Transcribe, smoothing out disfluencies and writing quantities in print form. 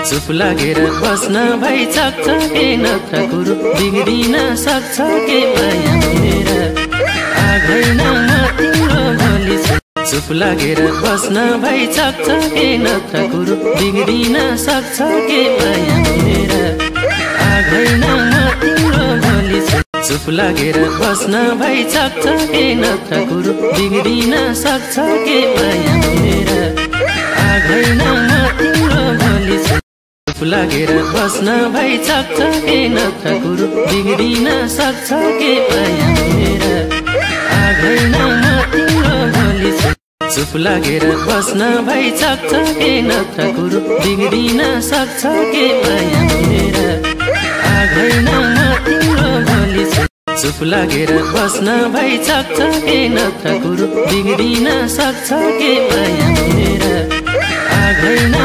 चुप लागेर बस्न भई सक्छ के नत्र कुरो बिग्रिन सक्छ के माया मेरा आगैन म तिम्रो भोलि चुप लागेर बस्न भई सक्छ के नत्र कुरो बिग्रिन सक्छ के माया मेरा आगैन म तिम्रो भोलि चुप लागेर बस्न भई सक्छ के नत्र कुरो बिग्रिन सक्छ के माया मेरा आगैन म तिम्रो भोलि चुप लागेर बस्न भई सक्छ के नत्र कुरो बिग्रिन सक्छ के माया मेरा आगैन म तिम्रो भोलि चुप लागेर बस्न भई सक्छ के नत्र कुरो बिग्रिन सक्छ के माया मेरा आगैन म तिम्रो भोलि चुप लागेर बस्न भई सक्छ के नत्र कुरो बिग्रिन सक्छ के माया मेरा आगैन